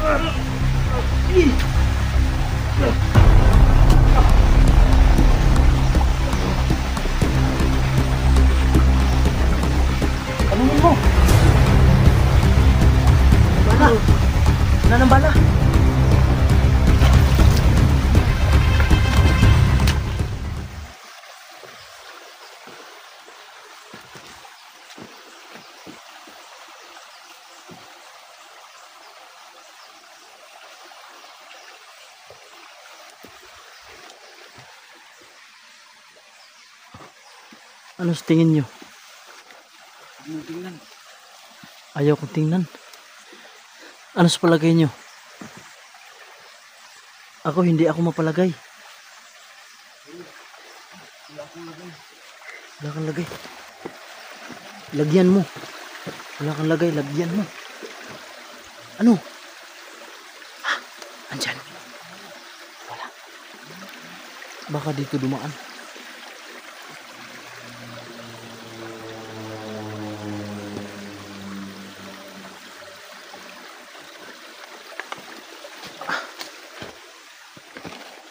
Tanungin mo. Bala. Wala ng bala. Ano sa tingin nyo? Tingnan. Ayaw kong tingnan. Ano sa palagay nyo? Ako hindi ako mapalagay. Wala kang lagay. Lagyan mo. Wala kang lagay, lagyan mo. Ano? Ha? Andyan. Wala. Baka dito dumaan.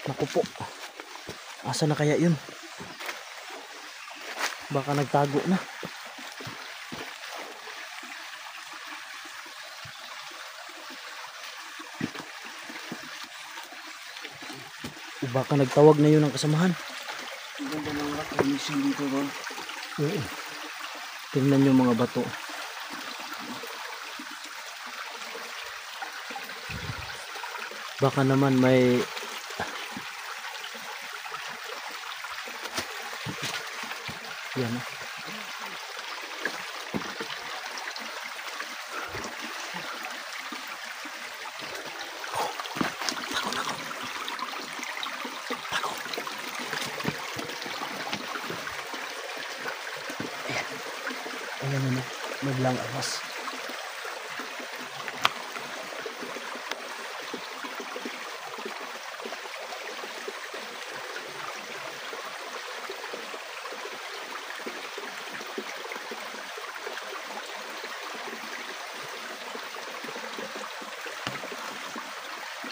Naku po. Asa na kaya yun? Baka nagtago na. O baka nagtawag na yun ang kasamahan. Ang ganda ng rock formation dito, Ron. Oo. Tingnan yung mga bato. Baka naman may yan. Ayan na, maglang ahas.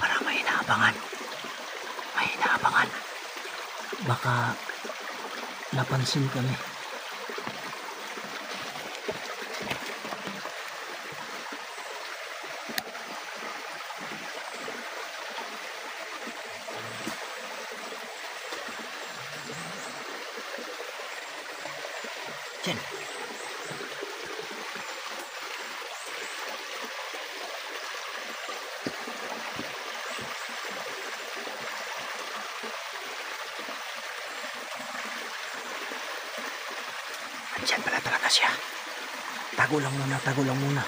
Parang may inaabangan. May inaabangan. Baka napansin kami. Diyan. Diyan pala talaga siya. Tago lang muna, tago lang muna.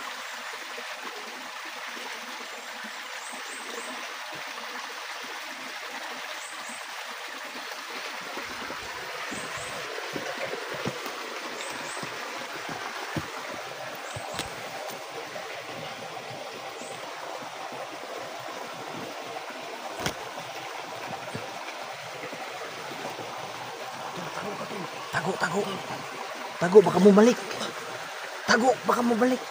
Tago, tago. Tago, baka bumalik. Tago, baka bumalik.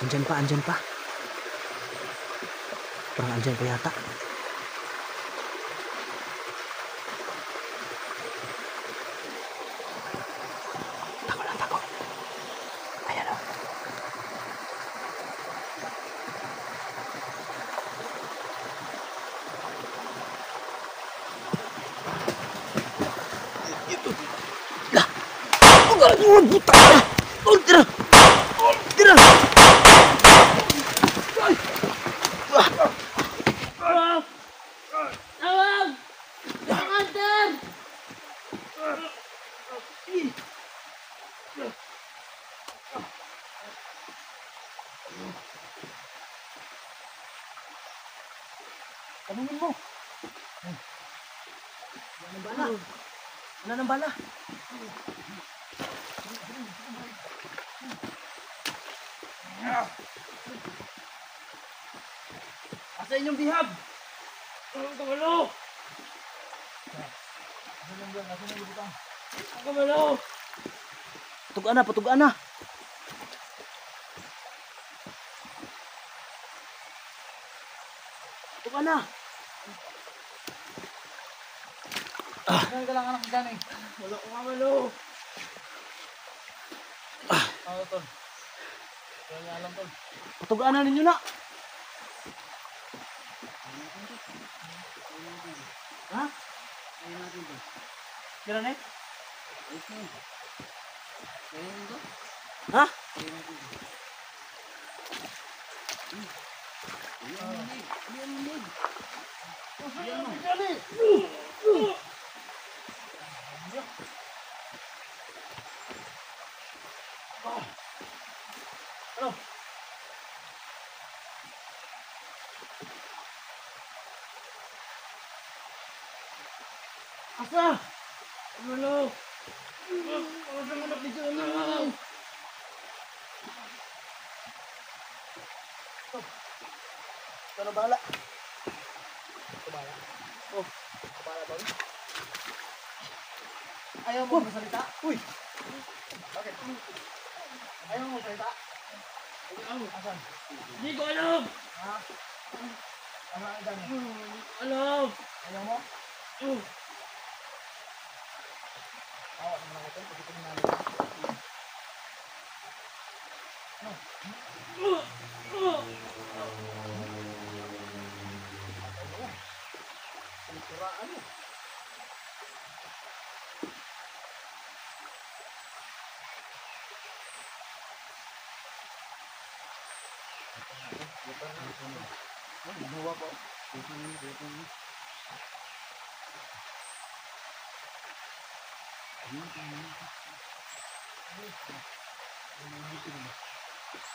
Andyan pa, andyan pa. Parang andyan pa yata. Tago lang, tago. Ayan o. Lah. Oh, buta. Oh, tira. Oh, tira. Tanungin mo. Wala ng bala. Wala ng bala. Asa inyong bihab? Ang kabalo! Ang kabalo! Patugaan na, patugaan na. Patugaan na. Saan ka lang anak dyan eh? Wala kong kabalo! Ano tol? Wala niya alam tol. Patugaan na ninyo na. Ha? Kaya natin tol. Gano'n eh? Ayos na yun. Kaya yun tol. Ha? Kaya natin tol. Ano? Asa? Kabalo! Asa mo na dito na? Ano bala? Kabala? Oh. Kabala ba? Ayaw mo magsalita? Uy! Bakit? Ayaw mo magsalita? Asan? Hindi ko alam! Ha? Ano ang dami? Hindi ko alam! Ayaw mo? Awa naman ako ito. Pagkitin namin. Panituraan mo. Ginawa po.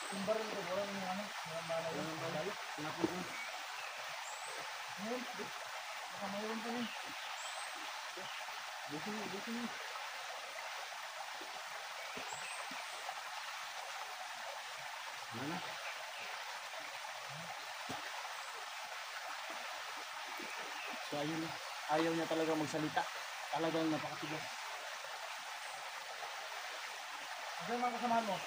Yung baril ko, wala yung ano, yung malayo. Pinapin ko. Ngayon, baka mayroon pa rin. Busin mo. Mana? So ayun na. Ayaw niya talaga magsalita. Talagang napakatigas. Ano yung mga kasamahan mo?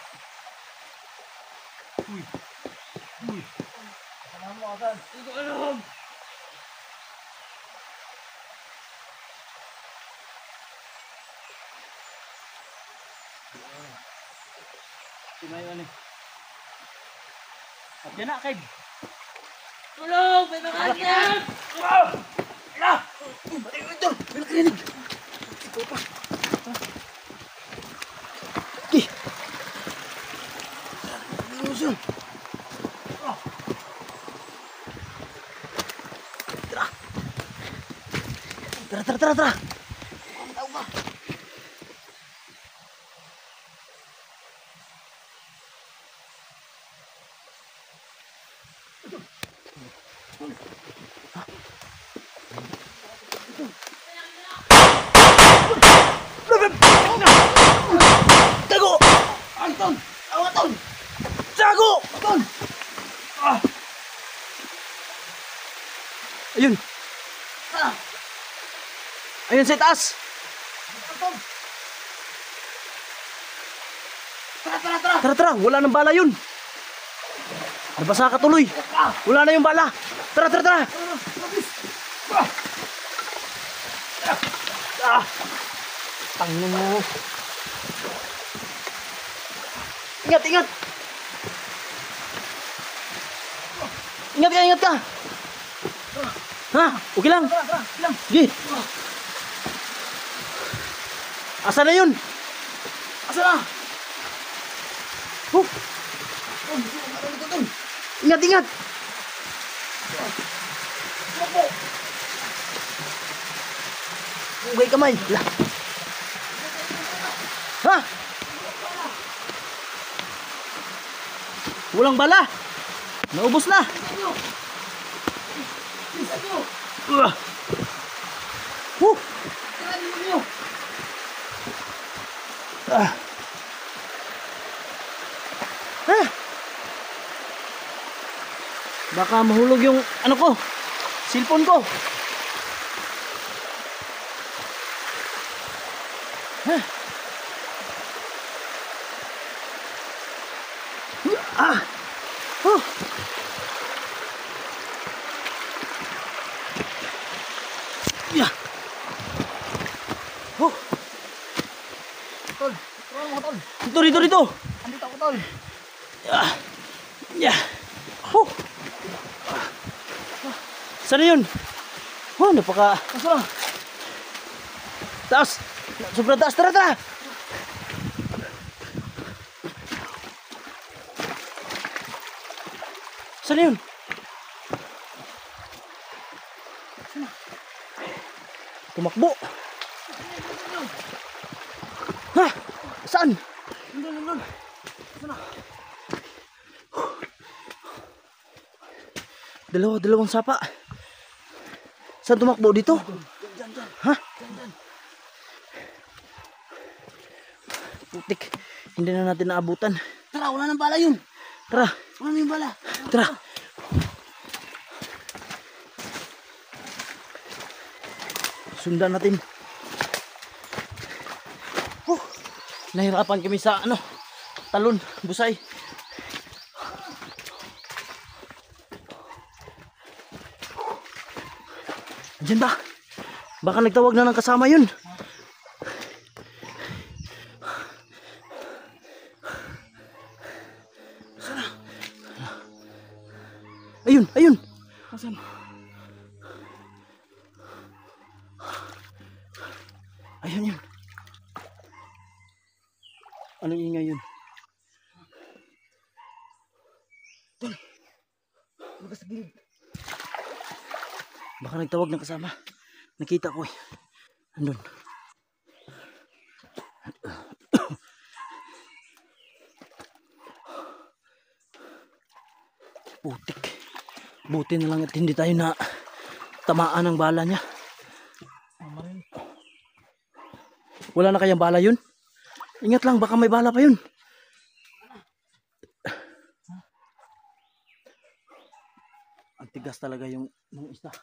Uy! Kasamahan mo, asan? Hindi ko alam! Timayon eh. At yan na, Kaib. Tulong! May nakakyan! Ala! Ito! May nakarinig! Ikaw pa! Okay! Lusun! Tara! Tao ba? Tago! Anton! Awaton! Tago! Anton! Ayun! Ah! Ayun sa taas! Anton! Tara! Tara! Wala nang bala yun! Nabasa ka tuloy! Wala na yung bala! Tara! Tangin mo! Ingat! Ingat ka! Ha? Okay lang! Sige! Asa na yun? Asa na? Oh! Ingat! Ugay kamay! Lah. Ha? Walang bala! Naubos na! Huh! Baka mahulog yung ano ko, Cellphone ko. Huh? Ah. Oh. Yeah. Oh. Tol, tulungan mo, tol. Dito. Andito ako, tol. Yeah. Yeah. Oh. Saan na yun? Oh, napaka... Kaso lang. Taas! Sobrang taas! Tara! Saan na yun? Tumakbo! Ha? Saan? Nandun. Dalawang sapa. Saan tumakbo? Dito? Diyan. Ha? Diyan. Putik. Hindi na natin naabutan. Tara, wala nang bala yun. Tara. Wala nang yung bala. Tara. Sundan natin. Nahirapan kami sa talon, busay. Diyan ba? Baka nagtawag na ng kasama yun. Ayun. Asan? Ayun. Anong ingay yun? Bukas sa gilid. Baka nagtawag ng kasama. Nakita ko eh. Andun. Putik. Buti na lang at hindi tayo na tamaan ng bala niya. Wala na kayang bala yun? Ingat lang, baka may bala pa yun. Ang tigas talaga yung isda.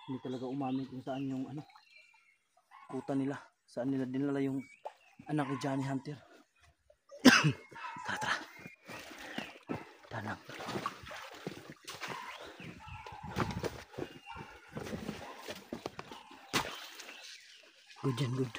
Hindi talaga umamin kung saan yung kuta nila. Saan nila dinala yung anak ni Johnny Hunter. Tara. Tanang. Good yan, good.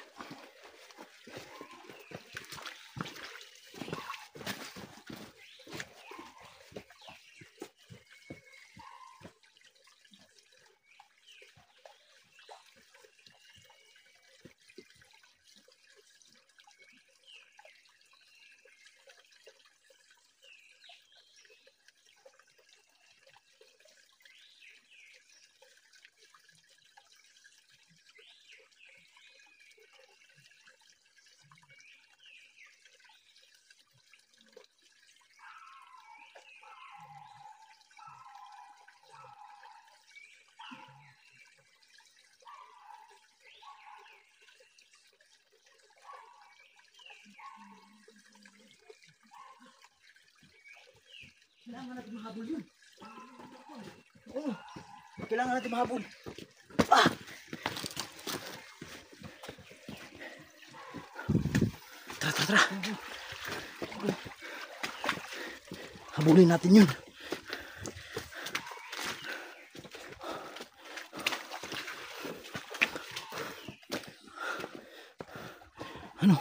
Kailangan natin mahabol yun. Oo. Kailangan natin mahabol. Ah! Tara. Habulin natin yun. Ano?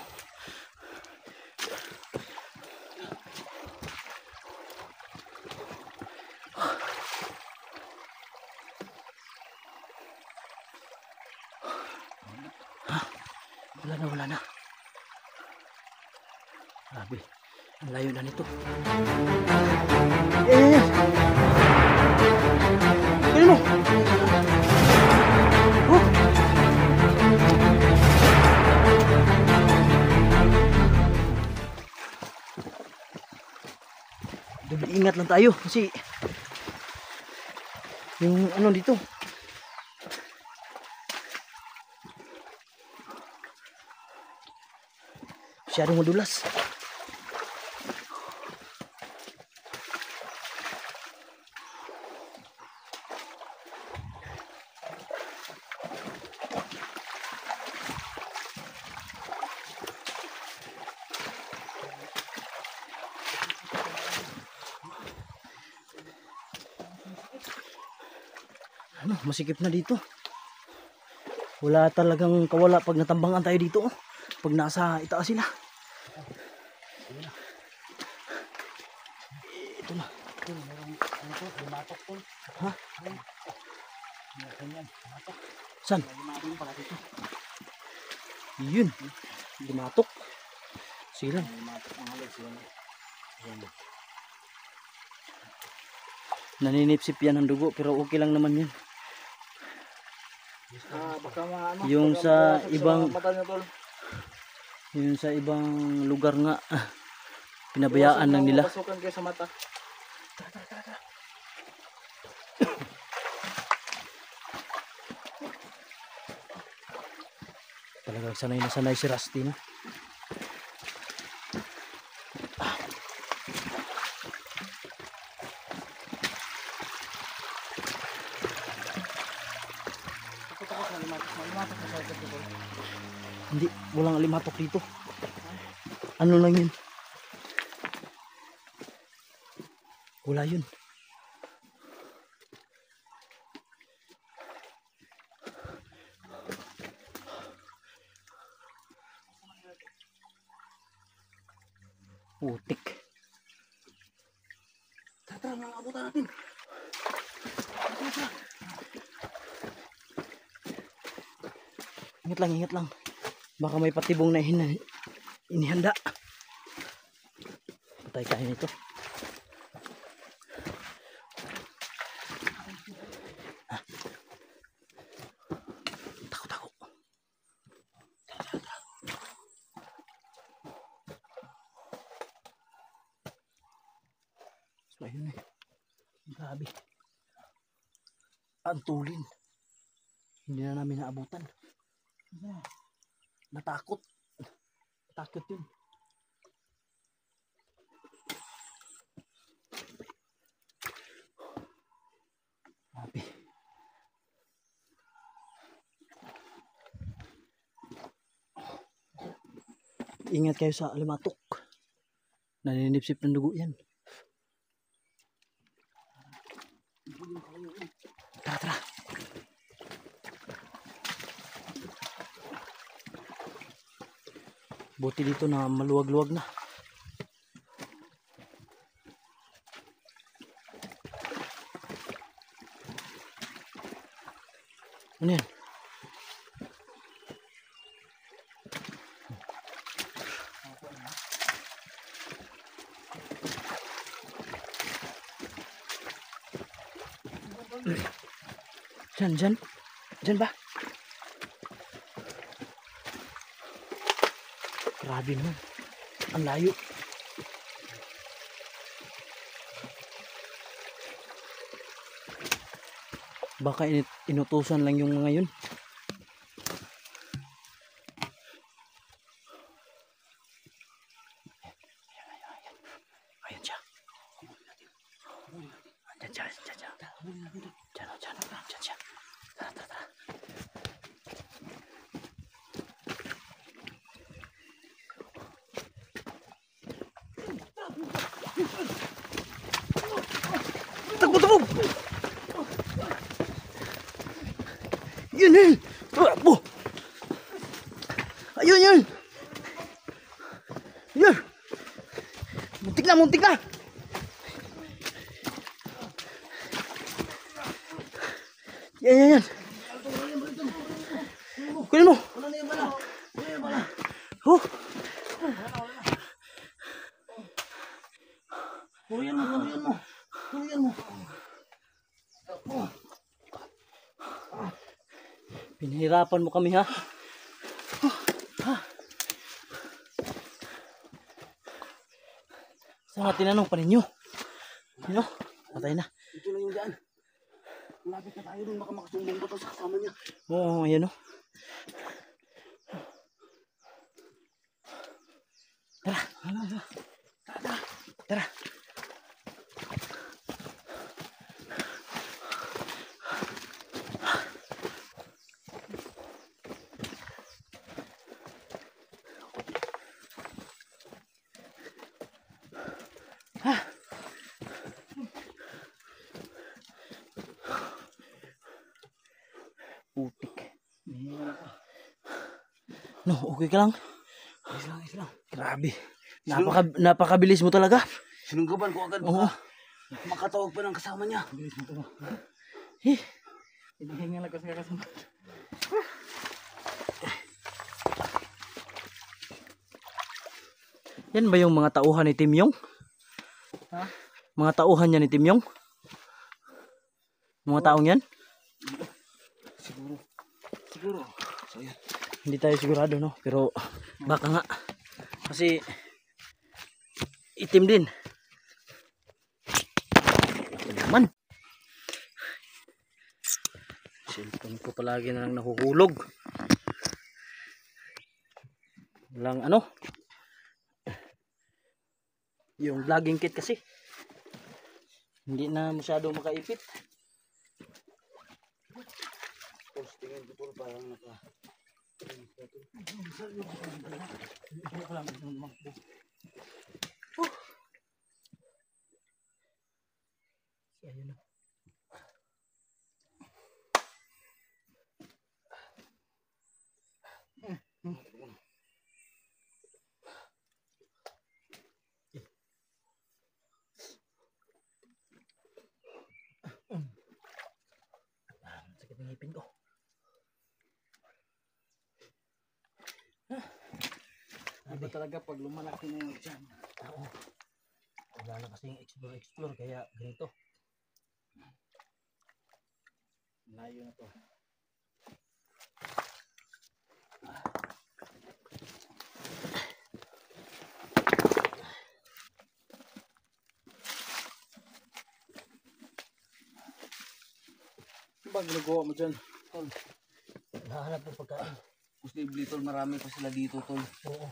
Wala na. Grabe. Ang layo na nito. Yan. Tignan mo. Oh. Double ingat lang tayo kasi yung dito. Masyadong madulas. Ano, masikip na dito. Wala talagang kawala pag natambangan tayo dito. Oh. Pag nasa itaas sila. Ito na. Ano to? Lumatok to. Ha? Ganyan. Lumatok. Saan? Lumatok pala dito. Yun. Dumatok. Sila. Lumatok mga legs. Yan. Naninipsip yan ng dugo pero okay lang naman yan. Baka ano, Yung baka sa mabasag ibang mata niyo, tol. yung sa ibang lugar nga pinabayaan lang nila. Pasukan kayo sa mata. Talagang sanay na sanay si Rusty na. Takot ako sa lumatok. Lumatok na sa ito, tol. Hindi, walang alimatok dito. Ano lang yun? Wala yun. Putik. Tara, mga abutan natin. Ingat lang, ingat lang. Baka may patibong na inihanda. Patay tayo nito. Ah. Takot. So ayun eh. Grabe. Ang tulin. Hindi na namin naabutan. Natakot. Takot yun. Grabe. Ingat kayo sa alimatok. Naninipsip ng dugo yan. Tara. Buti dito na maluwag-luwag na. Ano yan? Diyan ba? Grabe naman. Ang layo. Baka inutusan lang yung mga yun. Ayan siya. Diyan siya. Diyan siya. Tara. Takbo! Yun! Takbo! Ayun! Yun! Muntik na! Yan! Kunin mo! Wala na yung bala. Oh! Tuluyan mo. Pinahirapan mo kami ha? Saan nga tinanong pa ninyo? Yun o, patay na. Ito na yung daan. Malapit na tayo dun. Baka makasumbong pa to sa kasama niya. Oo, ayan o. Tara. No, okay ka lang? Ayos lang. Grabe. Napakabilis mo talaga. Sinunggaban ko agad Oo. baka makatawag pa ng kasama niya. Bilis mo to. Eh, Hinihinga lang kasi kasama. yan ba yung mga tauhan ni Tim Yong? Ha? Mga tauhan niya ni Tim Yong? Mga taong yan? Siguro. So yan. Hindi tayo sigurado, no? Pero baka nga. Kasi itim din. Ako naman. Cellphone ko palagi na lang nahuhulog. Walang ano. Yung vlogging kit kasi. Hindi na masyado makaipit. Tapos tingin ko po parang naka. Ayun na. Sakit ng ngipin ko. Iba talaga pag lumalaki na yung tiyan. Oo. Wala na kasing explore kaya ganito. Layo na to. Ano ba ginagawa mo dyan? Tol. Nahanap ng pagkain. Posible tol, marami pa sila dito tol. Oo.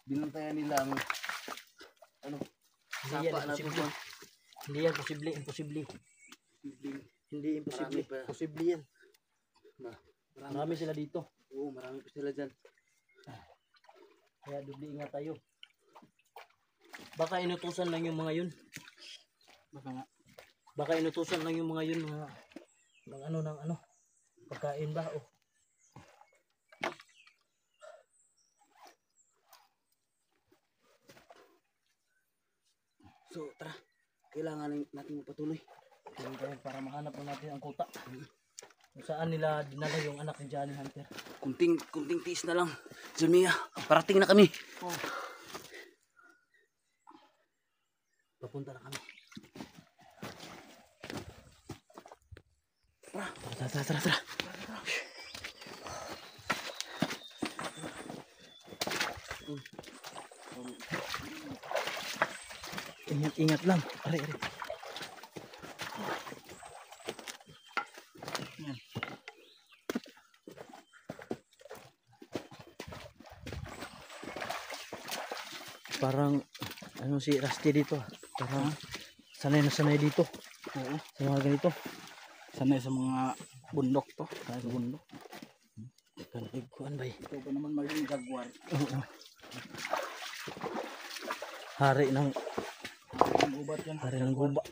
Binantayan nila ang ano, Hindi yan sapa na imposible. tol. Hindi yan posible. Imposible. Hindi imposible. Marami pa. Posible yan. Marami sila dito. Oo, marami pa sila dyan. Kaya dubli ingat tayo. Baka inutusan lang yung mga yun. Baka nga. Baka inutusan lang yung mga yun ng ano pagkain ba o So tara, kailangan natin magpatuloy. para mahanap na natin ang kuta. Kung saan nila dinala yung anak ni Johnny Hunter. Kunting tiis na lang. Zulmia, parating na kami. Oh. Papunta na kami. Tara. Ingat lang. Ari. Yan. Parang ano si Rusty dito. Parang sanay na sanay dito. Oo. Sa mga ganito. Sanay sa mga bundok to. Sanay sa bundok. Kalagkuhan ba eh. Ito pa naman maging jaguar. Oo. Hari ng Ang ubat yan. hari ng guba.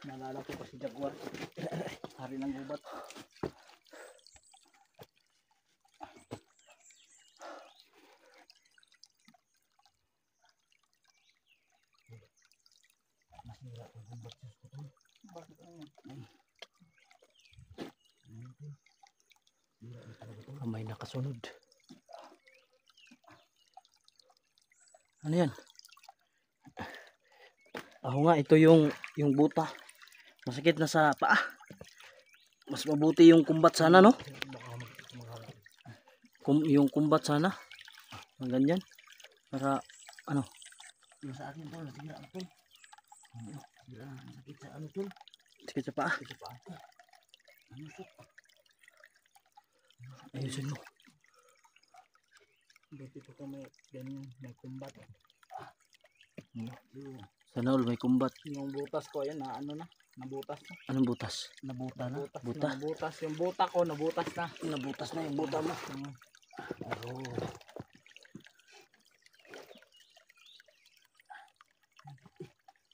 Naalala ko pa si jaguar. Hari ng ubat. Mas nila ang gubat sa skuton. Bakit ano yan? May nakasunod. Ano yan? Ako nga, ito yung buta. Masakit na sa paa. Mas mabuti yung kumbat sana, no? Yung kumbat sana. Ang ganyan. Para, ano? Yung sa akin to, nasira ang tol. Nasira ang sakit sa ano tol. Sakit sa paa. Sakit sa paa ko. Ano sok? Ayusin mo. Buti ko may ganyan, may kumbat. Sana all may kumbat. Yung butas ko, ayan na ano na. Nabutas na. Anong butas? Nabuta na. Buta? Nabutas. Yung buta ko, nabutas na. Nabutas na yung buta mo. Oo.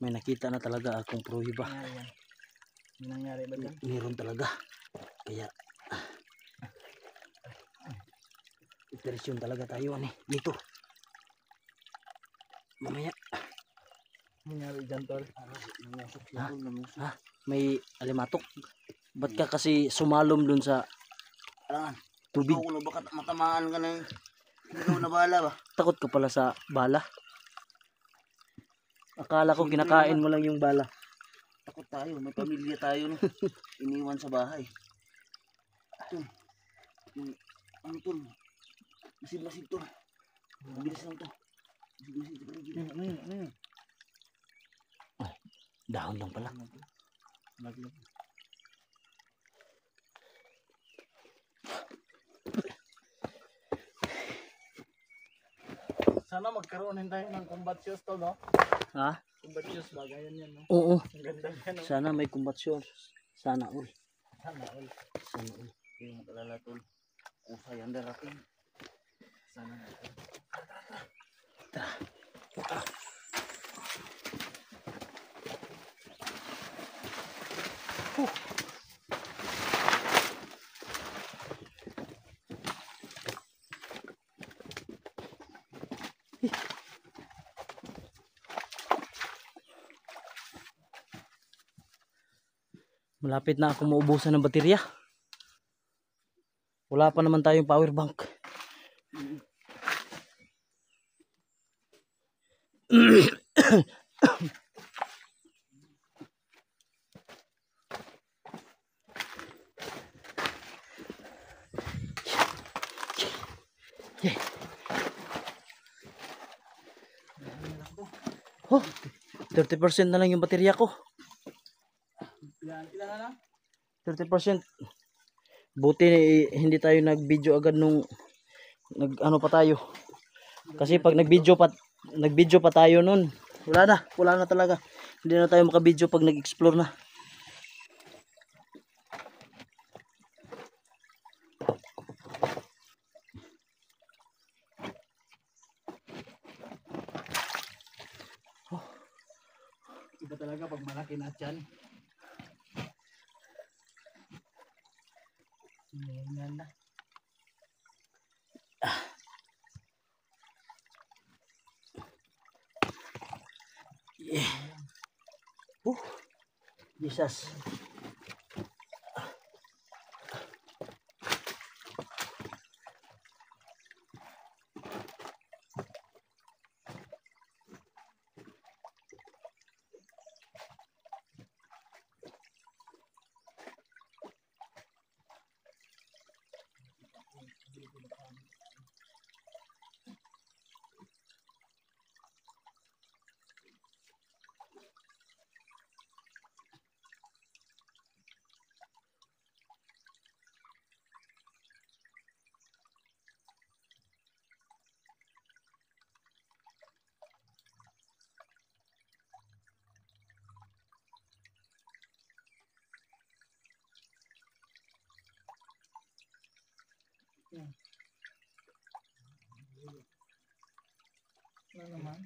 May nakita na talaga akong pruhiba. Ayan. May nangyari ba dyan? Meron talaga. Kaya operasyon talaga tayo dito. Mamaya. Nangyari dyan, tol. Namusok na tol, ha? May alimatok. Ba't ka kasi sumalom dun sa tubig? Ikaw na baka matamaan ka na ikaw na bala ba? Takot ka pala sa bala. Akala ko kinakain mo lang yung bala. Takot tayo, may pamilya tayo no. Iniwan sa bahay. Ito. Ano to? Masid-masid to. Mabilis lang to. Masid-masid to paligid. Dahon lang pala. Sana magkaroon din tayo ng combat shoes to, no? Ha? Combat shoes, bagayan yan, no? Oo. Ang ganda yan, no? Sana may kumbatsyon. Sana all. Sana all. Sana all. Yung magalala tol. Kusay ang darating. Sana all. Malapit na ako maubusan ng baterya. Wala pa naman tayong power bank. Oh, 30% na lang yung baterya ko. Ilan na lang? 30%. Buti hindi tayo nag-video agad nung nag-ano pa tayo. Kasi pag nag-video pa tayo nun, wala na talaga. Hindi na tayo maka-video pag nag-explore na. Iba talaga pag malaki na dyan. Yan na. Yeah. Jesus. Ano naman?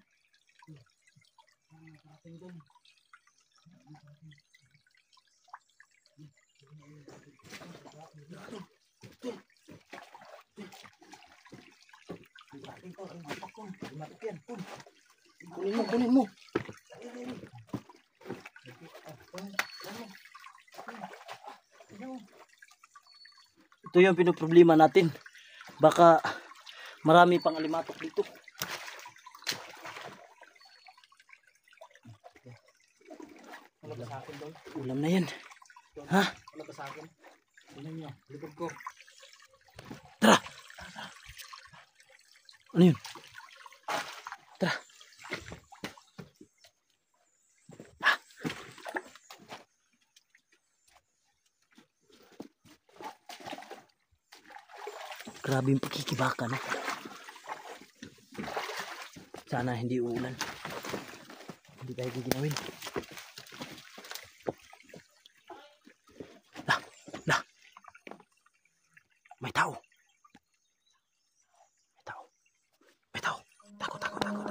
Kunin mo. Ito yung pinoproblema natin. Baka marami pang alimatok dito. Wala ba sa akin doon? Ulam na yan. Ha? Wala ba sa akin? Ano nyo? Likod ko. Tara! Ano yun? Tara! Grabe yung pakikibaka, no? Sana hindi uulan. Hindi tayo giginawin. May tao. May tao. Takot. Tama na!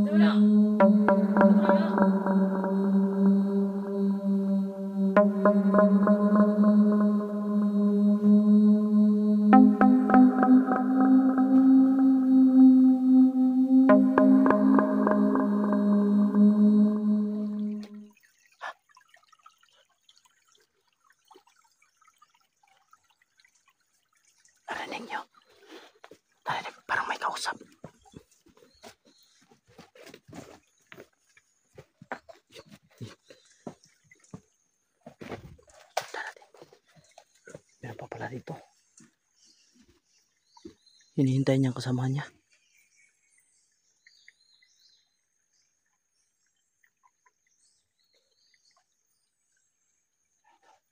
Tama na! Punta dito. Hinihintay niya ang kasama niya.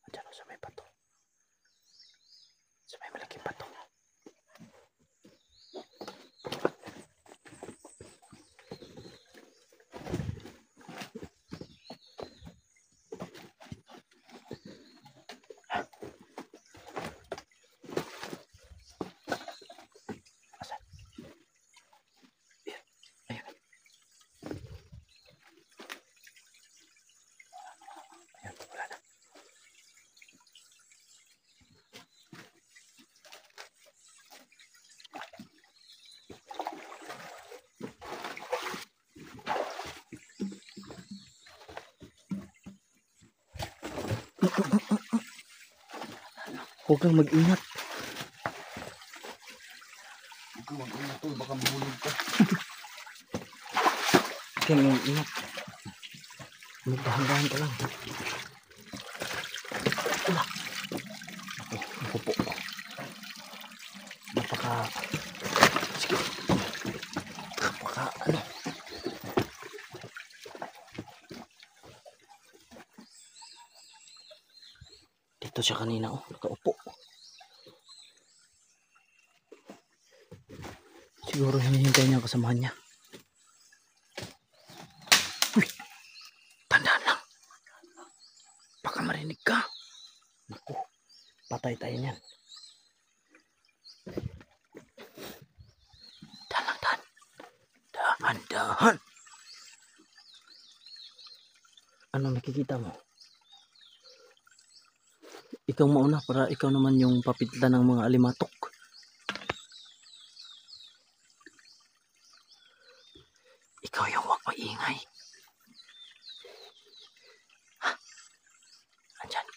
Diyan sa may bato. Sa may malaking bato. Asan? Ayun. Ayun, wala na. Huwag kang mag-ingat. Huwag kang mag-ingat tol, baka mahulog ka. Huwag kang mag-ingat. Magdahan-dahan ka lang. Wala. Ako po. Napaka... Sige. Napaka ano. Dito siya kanina oh. Nakaupo. Siguro hinihintay niya ang kasamahan niya. Uy! Tandaan lang. Baka marinig ka. Naku. Patay tayo niyan. Dahan lang, dahan. Dahan-dahan. Ano nakikita mo? Ikaw mauna para ikaw naman yung papitlan ng mga alimatok. Ikaw yung huwag maingay. Ha? Andyan.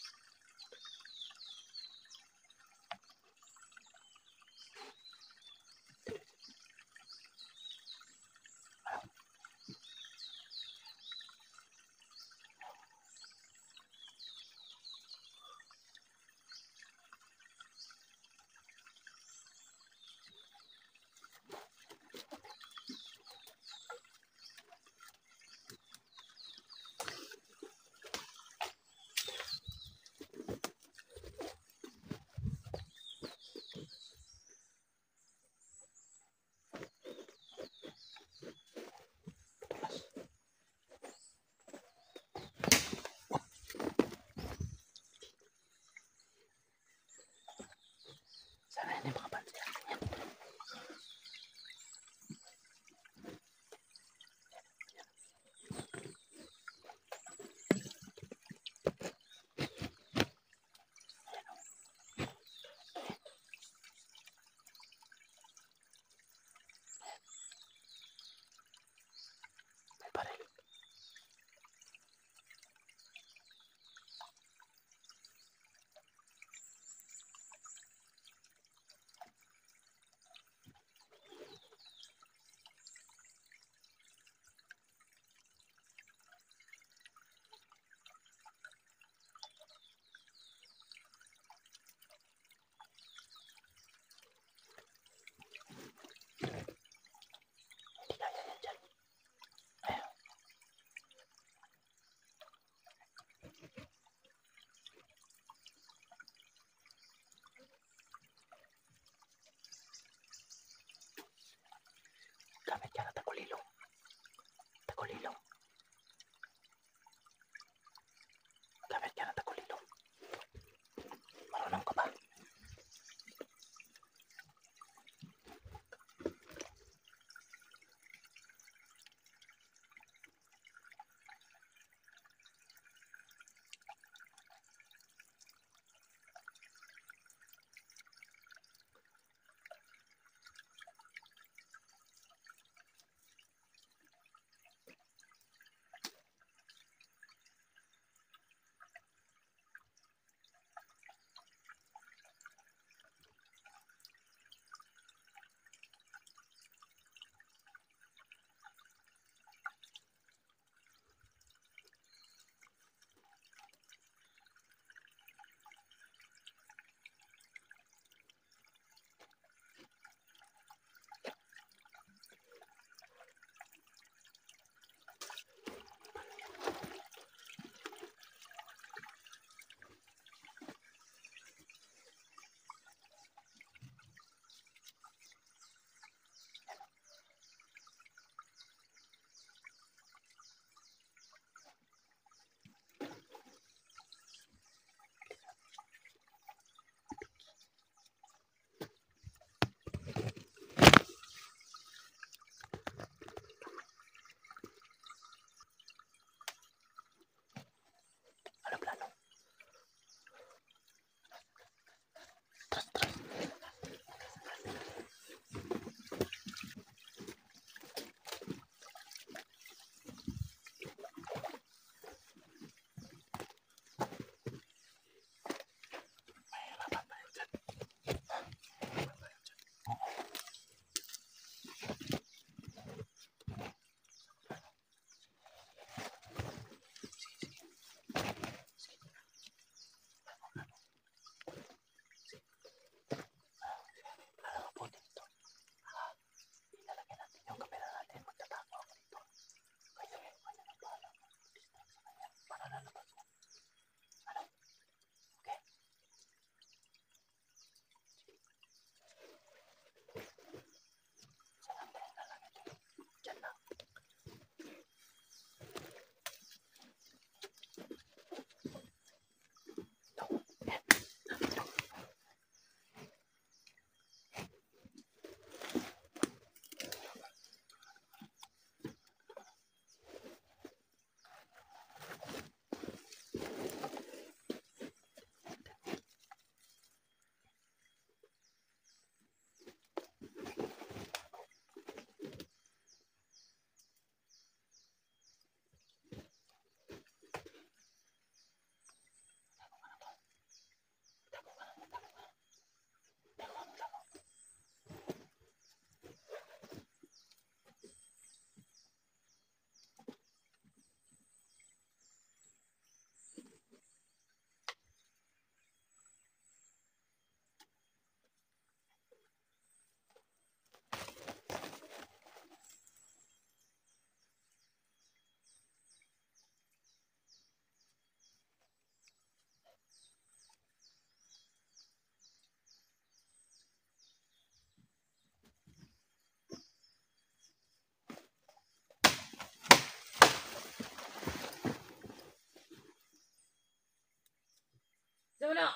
Tama na!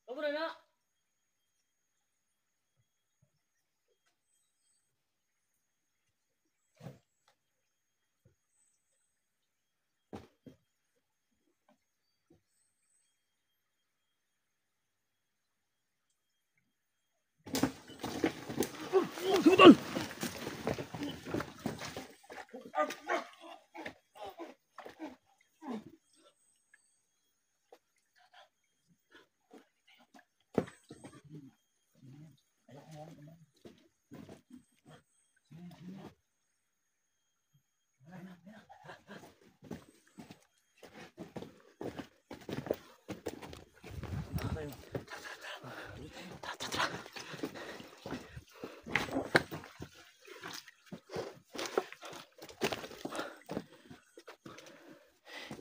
Tama na na! Sumutol!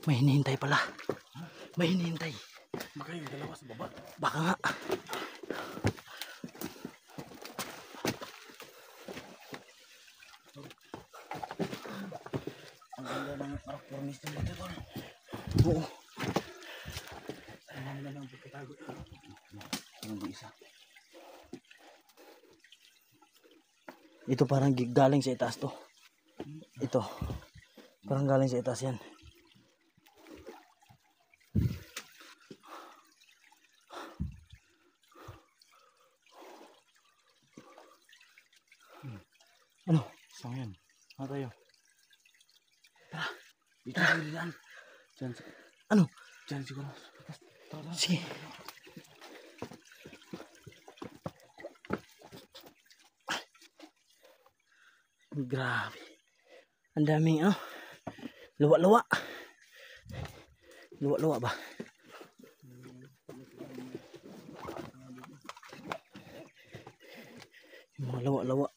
May hinihintay pala. May hinihintay. Baka yung dalawa sa baba. Baka nga. Ang ganda ng rock formation dito tol. Oo. Ang ganda ng pagkatago. Ang isa. Ito parang galing sa itaas to. Ito. Parang galing sa itaas yan. Ano? Saan yan? Ano tayo? Dito tayo diyan. Diyan. Ano? Diyan siguro. Sige. Grabe. Ang daming ano. Luwa-luwa. Luwa-luwa ba? Yung mga luwa-luwa.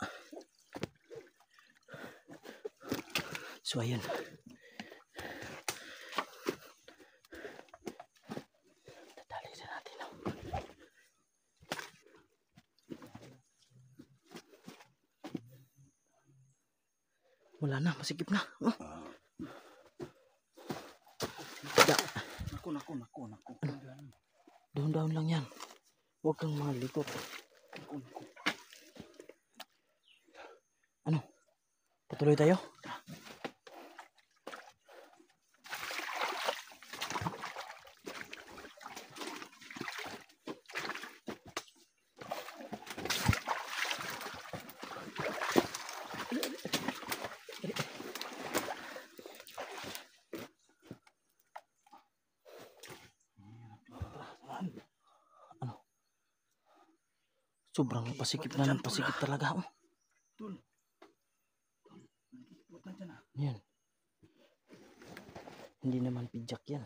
So ayan. Dadali na natin. Wala na, masikip na. Oh. Naku. Doon lang yan. Huwag kang malikot. Ano? Patuloy tayo? Sobrang pasikip na ng pasikip talaga. Oh. Tol. Huwag na dyan ah. Yan. Hindi naman pidyak yan.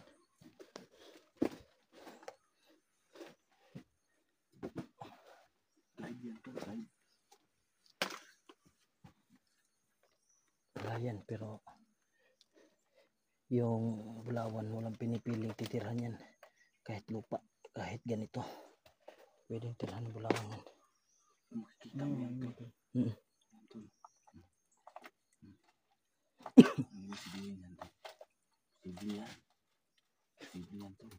Live yan tol. Live. Wala yan, pero yung Bulawan walang pinipiling titirhan yan. Kahit lupa, kahit ganito. Pwedeng tirhan ng Bulawan yan. Makikita mo yan tol. Mm. Tol. Hindi sabihin yan tol. Posible yan tol.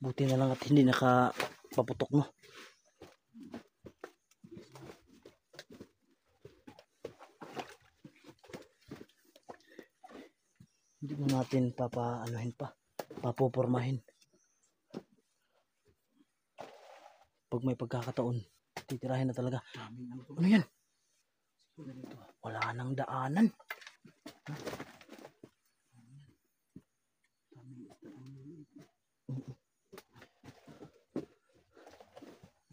Buti na lang at hindi nakapaputok, no? Hindi mo natin papaanohin pa, papupormahin. Pag may pagkakataon, titirahin na talaga. Daming ano tol. Ano yan? Ganito ah. Wala nang daanan.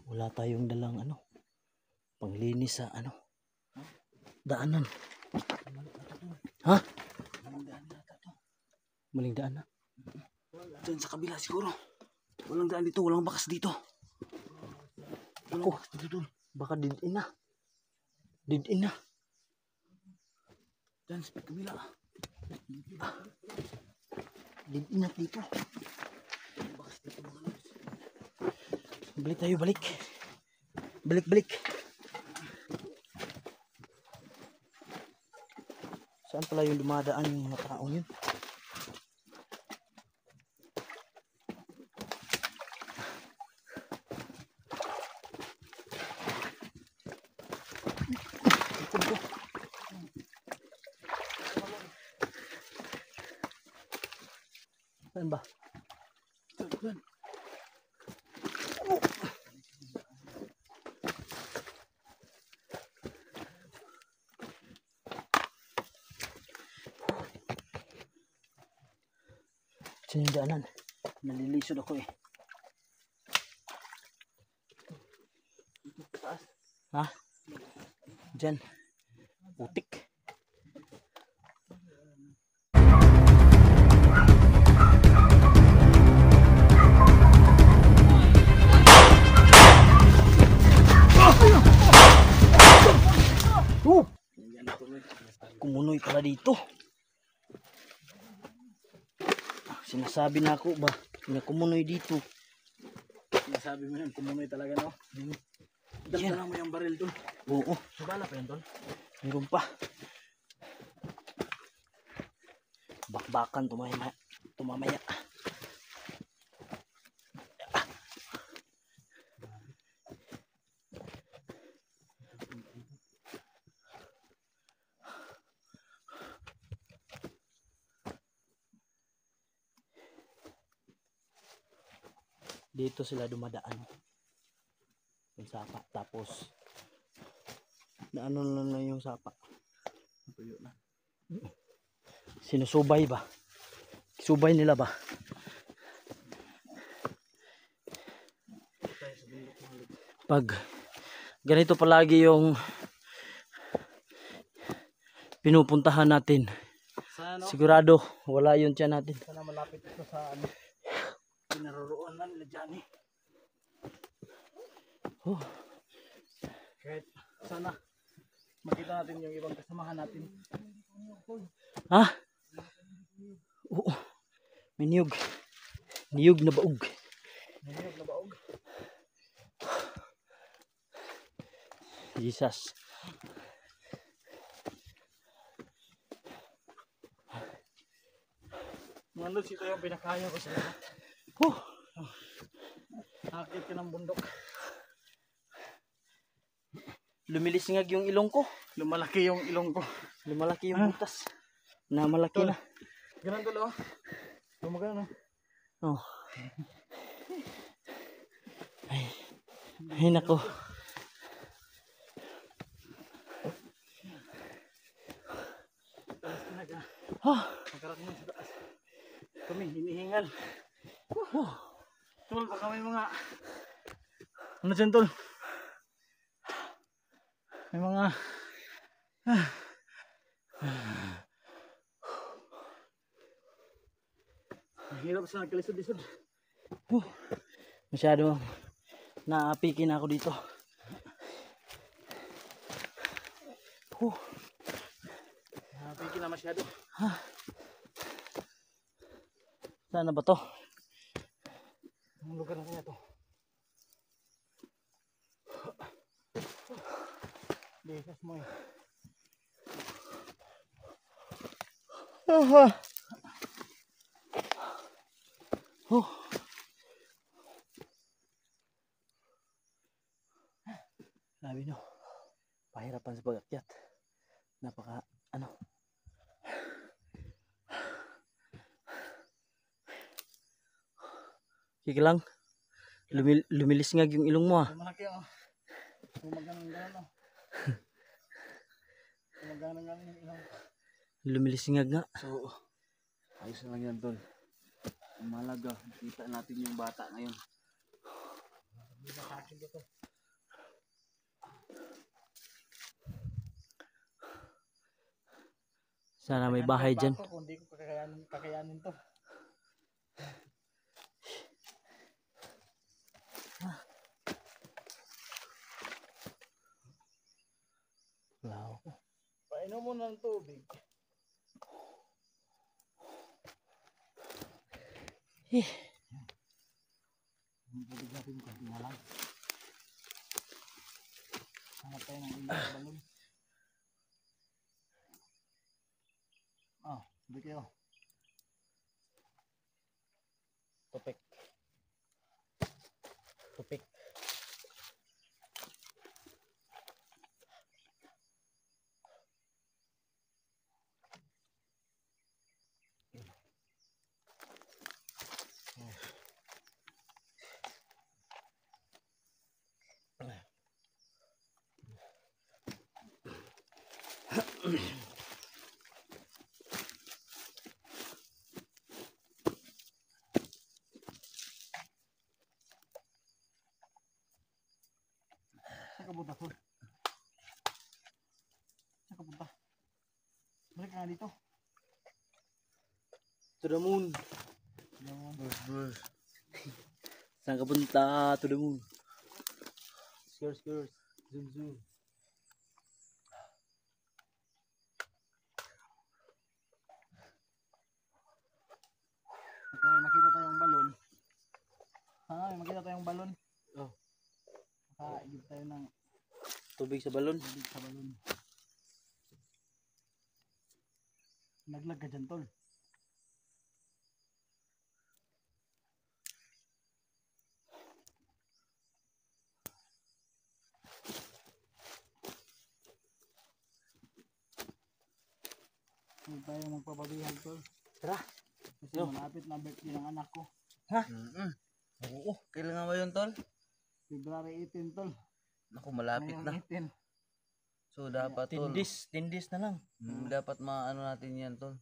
Wala tayong dalang ano, panglinis sa ano, daanan. Ha? Walang daan yata to. Maling daan na. Diyan sa kabila siguro. Walang daan dito. Walang bakas dito. Walang bakas dito tol. Baka didin na. Didin na. Diyan sa kabila. Didin na dito. Walang bakas dito mga lods. Balik tayo, balik. Balik. Saan pala yung dumadaan yung mga taong yun? Saan ba? Saan yung daanan? Nalilisod ako eh. Ha? Diyan. Putik. Kumunoy pala dito. Sinasabi na ako ba na kumunoy dito. Sinasabi mo yan, kumunoy talaga, no? Dala mo yung baril doon. Oo. Sabala pa yan doon. Meron pa. Bakbakan tumamaya. Dito sila dumadaan. Yung sapa. Tapos na ano na yung sapa. Tuyo na. Sinusubay ba? Subay nila ba? Pag ganito palagi yung pinupuntahan natin, Sana, sigurado wala yun tiyan natin. sana malapit ito sa ano. Pinaroroon na nila dyan eh. Oh, Kahit sana makita natin yung ibang kasamahan natin. ha? Oo. May niyog. Niyog na baog. Nahirap na baog. Jesus. Mga lods, ito yung pinakaya ko sa lahat. Nakakit ka ng bundok. Lumilisingag yung ilong ko. Lumalaki yung ilong ko. Lumalaki yung butas. Na malaki na. Ganun tulo. Gumagano. Oh. Ay nako. Talas talaga. Oh. Magkarating mo sa taas. Kami, hinihingal. Tol, baka may mga... Ano dyan, tol? May mga... Mahirap sa nagkalisod-lisod. Masyado naapikin ako dito. Napiki na masyado. Saan na ba to? Ang lugar na kanya to. Desas mo eh. Sabi no. Pahirapan sa pag-akyat. Napaka ano. Sige lang. Lumilisngag yung ilong mo ah. Malaki oh. Gumaganang gano'n oh. Gumaganang gano'n yung ilong. Lumilisngag nga. So, ayos na lang yan tol. Ang mahalaga, kita natin yung bata ngayon. Hindi ba sa akin dito? Sana may bahay dyan. Kung hindi ko kakayanin to. Wala ako. Painom mo ng tubig. Ang tubig natin konti na lang. Hanap tayo ng ilang balon. Hindi kayo. Tupik. Tupik. Saan ka punta, Tol? Saan ka punta? Balik ka nga dito. To the moon. Bus. Saan ka punta? To the moon. Skirts. Zoom. May makita tayong balon. May makita tayong balon. Oh. Makaigib tayo ng Tubig sa balon. tubig sa balon. Naglag ka dyan, Tol. Huwag tayo magpapabihag, Tol. Tara. Kasi No. malapit na birthday ng anak ko. Oo, kailan nga ba yun, Tol? February 18, Tol. Naku, malapit Ngayong na. 18. So, dapat, Tol. Tindis na lang. Dapat maano natin yan, Tol.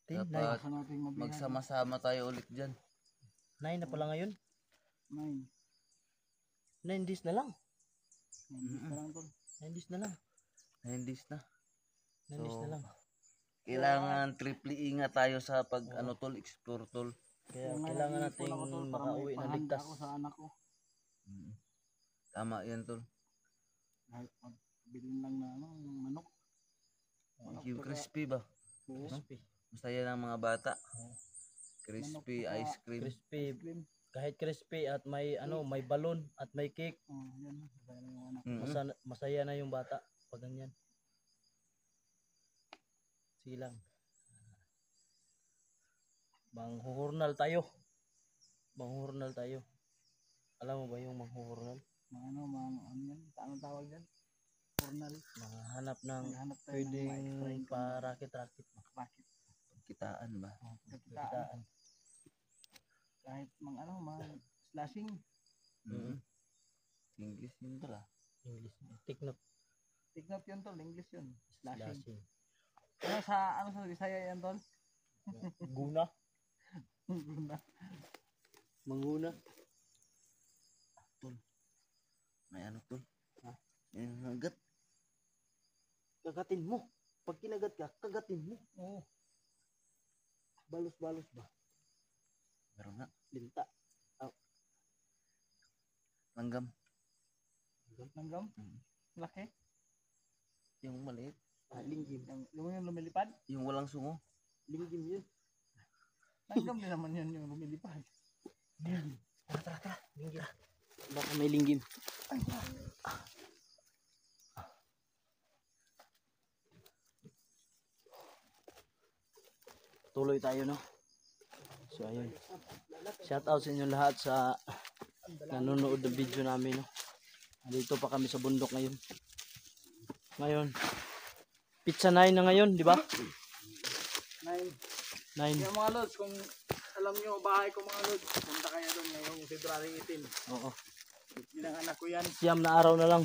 Dapat Dapat Saan natin mabihag? magsama-sama tayo ulit dyan. 9 na pala ngayon. 9. 9 days na lang. 9 pa lang, Tol. 9 days na lang. 9 days na. 9 days So, na lang. Kailangan triple ingat tayo sa pag, ano, Tol, explore, Tol. Kaya Kaya nga kailangan nag-iipon nating ako, Tol, para makauwi may na panghanda ligtas. ako sa anak ko. Tama yan, Tol. Kahit magbilin lang na ano, yung manok. Yung crispy ba? Crispy. Masaya ng mga bata. Oo. Crispy Manok, ice cream. Crispy. Cream. Kahit crispy at may may balon at may cake. Oh, yan. Masaya na yung anak. Masaya na yung bata pag ganyan. Sige lang. Manghuhurnal tayo. Alam mo ba yung manghuhurnal? Ano yan? Saan ang tawag yan? Journal. Manghanap ng Maghanap tayo ng mga extra pwedeng income. parakit-rakit. Bakit? Kitaan ba? Kakitaan. Kitaan. Kahit mga slashing. English yun, Tol, ah. English. Tiknot. Tignot yun, Tol. English yun. Slashing. Slashing. Ano sa Bisaya yan, Tol? Guna. Guna. Manguna. May ano, Tol? Yung hagat. Kagatin mo. Pag kinagat ka, kagatin mo. Oo. Balos-balos ba? Meron nga. Linta. Langgam. Langgam? Laki? Yung maliit. Linggim. Yung lumilipad? Yung walang sungo. Linggim yun. Langgam din naman yun yung lumilipad. Tara. Linggim. Baka may linggim. Tuloy tayo, no? So, ayun. Shout out sa inyo lahat sa nanonood ng video namin, no? Dito pa kami sa bundok ngayon. Pizza 9 na ngayon, di ba? 9. 9. Yung mga lods, kung alam nyo bahay ko mga lods, punta kayo doon ngayong February 18. Oo. Bilang anak ko yan. Siyam na araw na lang.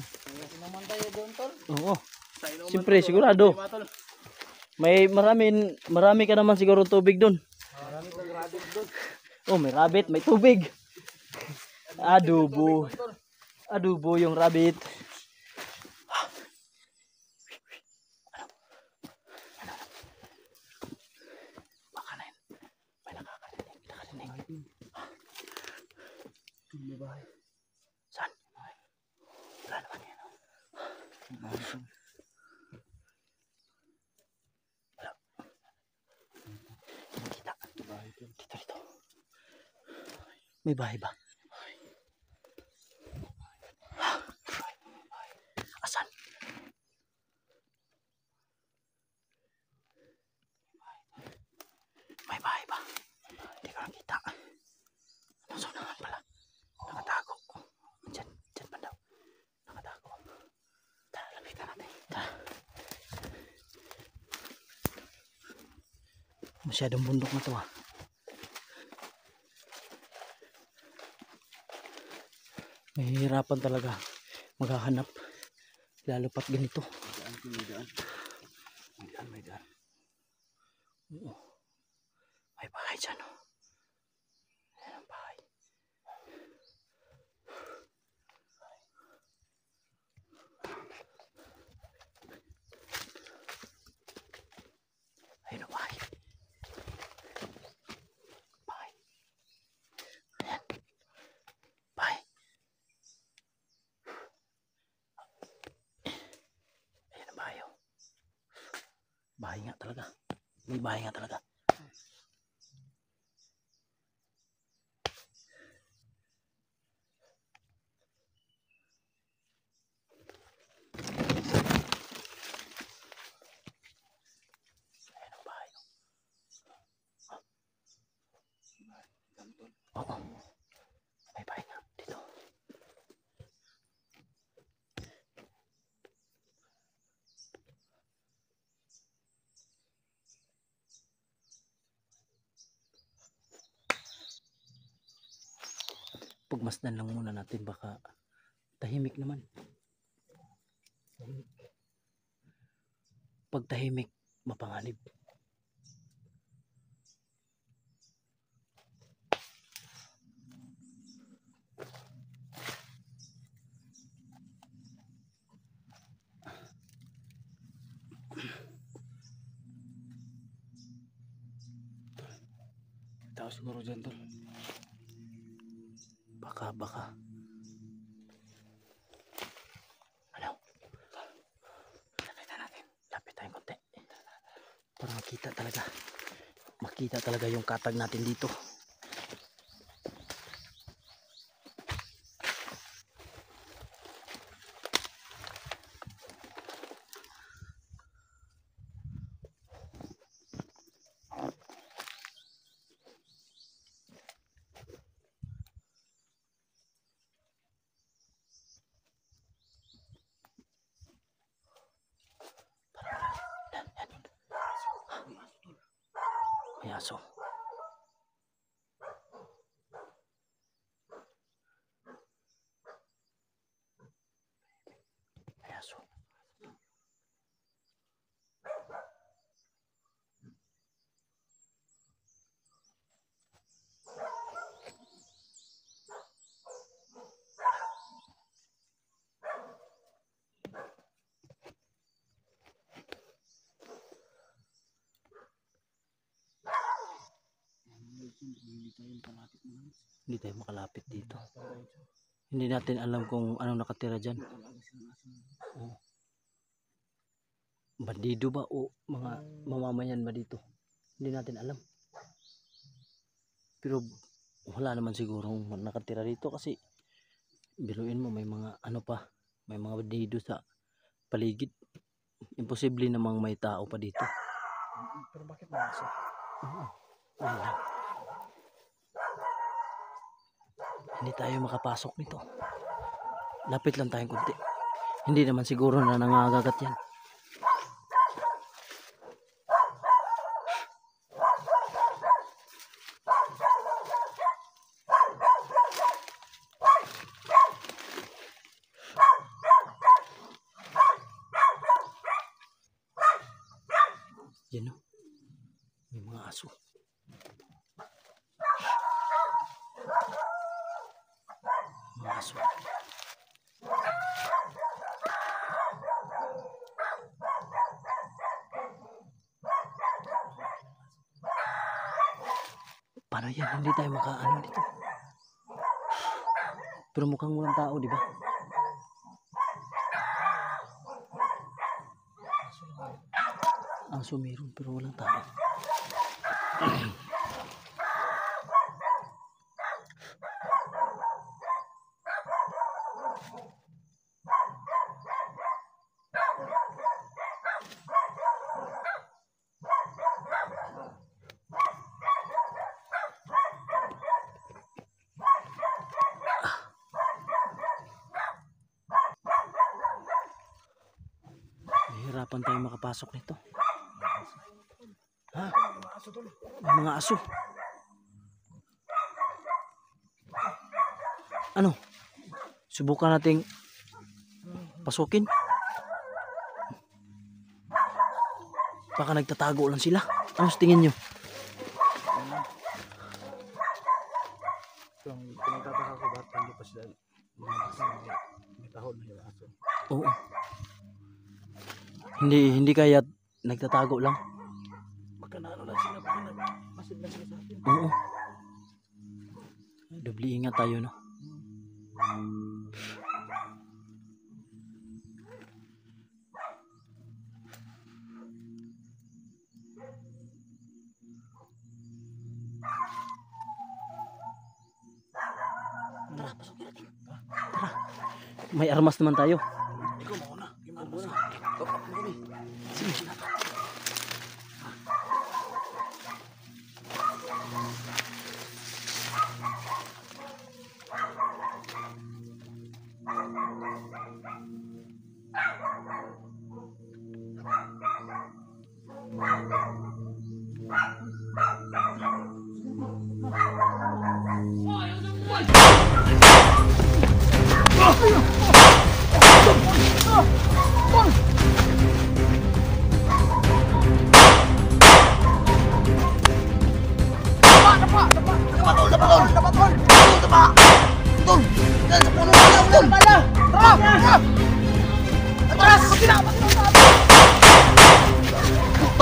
Inuman tayo doon, Tol. Oo. Sa inuman, Siyempre, Tol. sigurado. Diba, Tol? May marami ka naman siguro tubig doon. Marami kang rabbit doon. Oh, may rabbit, may tubig. Adobo. Adobo yung rabbit. Baka na yun. May nakakarinig. Saan? Wala naman yan. Dito. May bahay ba? Asan? Masyadong bundok na to ah. Mahihirapan talaga maghahanap. Lalo pat ganito. May daan. Oo. May bahay dyan oh. Ayan ang bahay. Ayun ang bahay. Bahay. Ayan. Bahay. Ayan ang bahay oh. Bahay nga talaga. May bahay nga talaga. Ayan ang bahay. Oo. May bahay nga dito. Pagmasdan lang muna natin, baka tahimik naman. Tahimik. Pag tahimik, mapanganib. Tao siguro dyan tol. Baka. Ano? Lapitan natin. Lapit tayong konti. Para makita talaga. Makita talaga yung katag natin dito. May aso. May aso. Hindi tayo makalapit dito. Hindi natin alam kung anong nakatira dyan. Oh. Bandido ba o mga mamamayan ba dito? Hindi natin alam. Pero wala naman sigurong nakatira dito kasi biruin mo may mga ano pa, may mga bandido sa paligid. Imposible namang may tao pa dito. Pero bakit may aso? Wala. Hindi tayo makapasok nito. Lapit lang tayong konti. Hindi naman siguro na nangangagat yan. Yan o. May mga aso. Mga aso. Paano yan? Hindi tayo makaano dito. Pero mukhang walang tao, di ba? Aso meron pero walang tao. mahirapan tayo makapasok nito. Ha? May mga aso. Ano? Subukan nating pasukin. Baka nagtatago lang sila. Ano sa tingin nyo? Yung pinagtataka ko bakit hindi pa sila may tahol na yung aso. Oo. Hindi kaya nagtatago lang. Baka na ano lang sila, baka masid na sila sa atin. Oo. Doble ingat tayo, no? May armas naman tayo. Ikaw mauna. Ikaw mauna.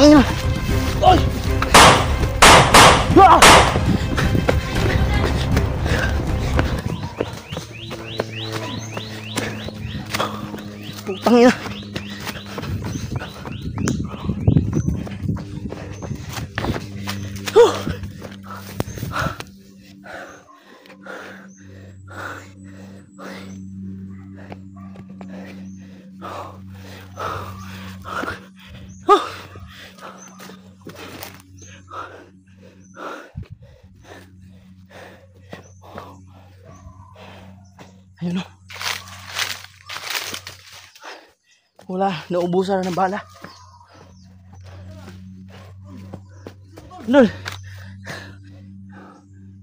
Pangina! Tol! Pangina! Ayun o. Wala, naubusan na ng bala. Nol.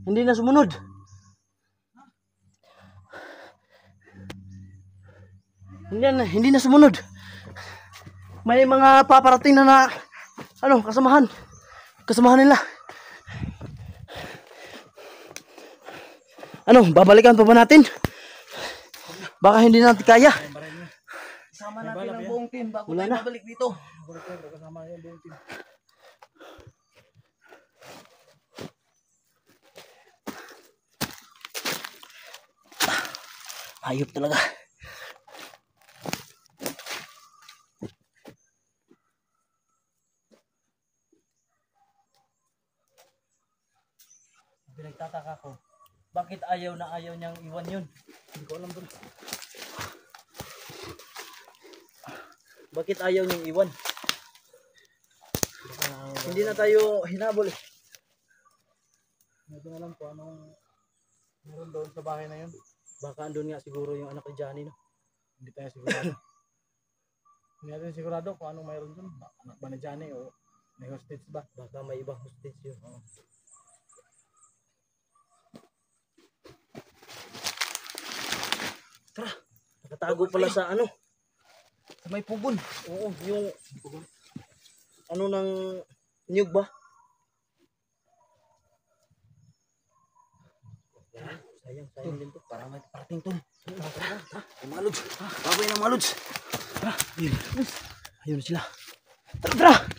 Hindi na sumunod. Hindi na sumunod. May mga paparating na kasamahan. Kasamahan nila. Babalikan pa ba natin? Baka hindi natin kaya. Isama natin ang buong team bago Wala tayo na. mabalik dito. Kasama yung buong team. Hayop talaga. Pinagtataka ko, bakit ayaw niyang iwan yun? Hindi ko alam doon. Bakit ayaw niyang iwan? Hindi na tayo hinabol eh. Hindi ko alam kung anong meron doon sa bahay na yun. Baka andun nga siguro yung anak ni Johnny, no? Hindi tayo sigurado. Hindi natin sigurado kung anong mayroon doon. Anak ba ni Johnny o may hostage ba? Baka may ibang hostage yun. Tara, nakatago pala sa Sa may pugon. Oo, yung ng niyog ba? Sayang din to. Para may parating tol. Yung mga lods. Baboy ng mga lods. Ayun sila. Tara!